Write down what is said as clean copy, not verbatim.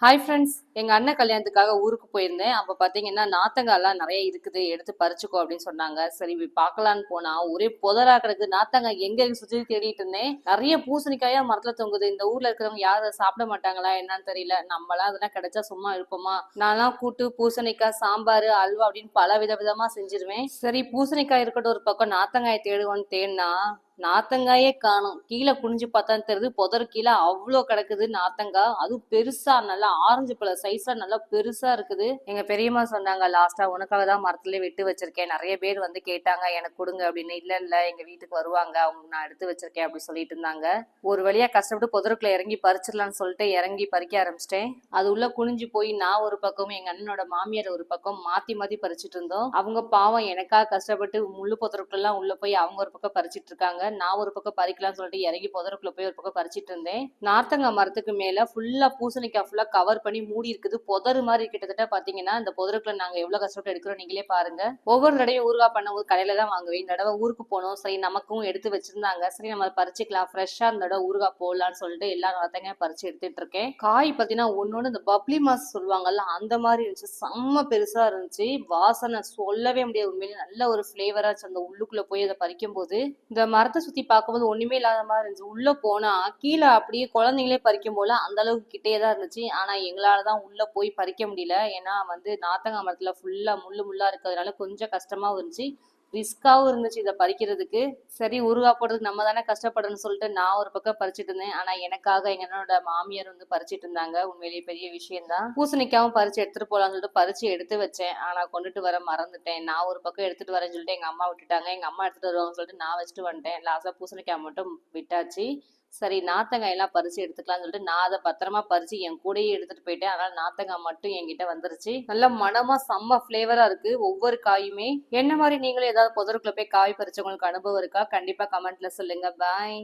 Hi friends, எங்க அண்ணன் கல்யாணத்துக்காக ஊருக்கு போயிருந்தேன். அப்ப பாத்தீங்கன்னா நாத்தங்காய்லாம் நிறைய இருக்குது, எடுத்து பறிச்சுக்கோ அப்படின்னு சொன்னாங்க. சரி போய் பார்க்கலான்னு போனா ஒரே புதரா கிடக்கு. நாத்தங்காய் எங்க இருக்கு சுத்தி தேடிட்டு இருந்தேன். நிறைய பூசணிக்காயா மரத்துல தொங்குது. இந்த ஊர்ல இருக்கிறவங்க யாரும் அதை சாப்பிட மாட்டாங்களா என்னன்னு தெரியல. நம்மளாம் அதெல்லாம் கிடைச்சா சும்மா இருப்போமா? நான்லாம் கூட்டு பூசணிக்காய் சாம்பார் அல்வா அப்படின்னு பல விதமா செஞ்சிருவேன். சரி பூசணிக்காய் இருக்கட்டும் ஒரு பக்கம், நாத்தங்காயை தேடுவோன்னு தேடினா நாத்தங்காயே காணும். கீழே குனிஞ்சு பார்த்தா தெரியுது, புதர் கீழே அவ்வளோ கிடக்குது நாத்தங்காய். அதுவும் பெருசா நல்லா ஆரஞ்சு பழ சைஸ்ல நல்லா பெருசா இருக்குது. எங்க பெரியம்மா சொன்னாங்க, லாஸ்டா உனக்காக தான் மரத்துல விட்டு வச்சிருக்கேன், நிறைய பேர் வந்து கேட்டாங்க எனக்கு கொடுங்க அப்படின்னு. இல்ல இல்ல எங்க வீட்டுக்கு வருவாங்க, அவங்க நான் எடுத்து வச்சிருக்கேன் அப்படின்னு சொல்லிட்டு இருந்தாங்க. ஒரு வழியா கஷ்டப்பட்டு புதருக்குள்ள இறங்கி பறிச்சிடலாம்னு சொல்லிட்டு இறங்கி பறிக்க ஆரம்பிச்சிட்டேன். அது உள்ள குனிஞ்சு போய் நான் ஒரு பக்கம், எங்க அண்ணனோட மாமியார் ஒரு பக்கம் மாத்தி மாத்தி பறிச்சிட்டு இருந்தோம். அவங்க பாவம் எனக்காக கஷ்டப்பட்டு முள்ளு புதருக்குள்ள எல்லாம் உள்ள போய் அவங்க ஒரு பக்கம் பறிச்சிட்டு இருக்காங்க. நான் ஒரு பக்கம் பறிக்கலாம்னு சொல்லிட்டு இறங்கி புதருக்குள்ள போய் ஒரு பக்கம் பறிச்சிட்டு இருந்தேன். நார்த்தங்காய் மரத்துக்கு மேல ஃபுல்லா பூசணிக்காய் ஃபுல்லா கவர் பண்ணி மூடி இருக்குது. புதரு மாதிரி கிட்டத்தட்ட பாத்தீங்கன்னா இந்த புதருக்குள்ள நாங்க எவ்வளவு கஷ்டப்பட்டு எடுக்கிறோம் நீங்களே பாருங்க. ஒவ்வொரு தடையும் ஊறுகாய் பண்ணும்போது கடையில தான் வாங்குவேன். இந்த தடவை ஊருக்கு போனோம், சரி நமக்கும் எடுத்து வச்சிருந்தாங்க, சரி நம்ம பறிச்சுக்கலாம், ஃப்ரெஷ்ஷா இந்த தடவை ஊறுகாய் போடலாம்னு சொல்லிட்டு எல்லா நார்த்தங்காயும் பறிச்சு எடுத்துட்டு இருக்கேன். காய் பாத்தீங்கன்னா ஒன்னொன்னு இந்த பப்ளி மாஸ் சொல்லுவாங்கல்ல அந்த மாதிரி இருந்துச்சு. செம்ம பெருசா இருந்துச்சு. வாசனை சொல்லவே முடியாது. உண்மையிலேயே நல்ல ஒரு ஃபிளேவரா இருந்துச்சு. அந்த உள்ளுக்குள்ள போய் அதை பறிக்கும் போது இந்த மரத்தை சுத்தி பார்க்கும்போது ஒண்ணுமே இல்லாத மாதிரி இருந்துச்சு. உள்ள போனா கீழே அப்படியே குழந்தைங்களே பறிக்கும் போல அந்த அளவுக்கு கிட்டே தான் இருந்துச்சு. ஆனா எங்களாலதான் உள்ள போய் பறிக்க முடியல. ஏன்னா வந்து நாத்தங்காய் மரத்துல ஃபுல்லா முள்ளு முள்ளா இருக்கிறதுனால கொஞ்சம் கஷ்டமாவும் இருந்துச்சு, ரிஸ்காவும் இருந்துச்சு இதை பறிக்கிறதுக்கு. சரி ஊறுகாய் போடுறதுக்கு நம்ம தானே கஷ்டப்படணும்னு சொல்லிட்டு நான் ஒரு பக்கம் பறிச்சிட்டு இருந்தேன். ஆனா எனக்காக என்னோட மாமியார் வந்து பறிச்சிட்டு இருந்தாங்க. உண்மையிலேயே பெரிய விஷயம் தான். பூசணிக்காவும் பறிச்சு எடுத்துட்டு போலாம்னு சொல்லிட்டு பறிச்சு எடுத்து வச்சேன். ஆனா கொண்டுட்டு வர மறந்துட்டேன். நான் ஒரு பக்கம் எடுத்துட்டு வரேன்னு சொல்லிட்டு எங்க அம்மா விட்டுட்டாங்க. எங்க அம்மா எடுத்துட்டு வருவாங்கன்னு சொல்லிட்டு நான் வச்சுட்டு வந்துட்டேன். லாஸ்டா பூசணிக்காய் மட்டும் விட்டாச்சு. சரி நாத்தங்காய் எல்லாம் பறிச்சு எடுத்துக்கலாம்னு சொல்லிட்டு நான் அதை பத்திரமா பறிச்சு என் கூடயே எடுத்துட்டு போயிட்டேன். அதனால நாத்தங்காய் மட்டும் என்கிட்ட வந்துருச்சு. நல்ல மனமா செம்ம ஃபிளேவரா இருக்கு ஒவ்வொரு காயுமே. என்ன மாதிரி நீங்களும் ஏதாவது புதருக்குள்ள போய் காய் பறிச்சவங்களுக்கு அனுபவம் இருக்கா? கண்டிப்பா கமெண்ட்ல சொல்லுங்க. பாய்.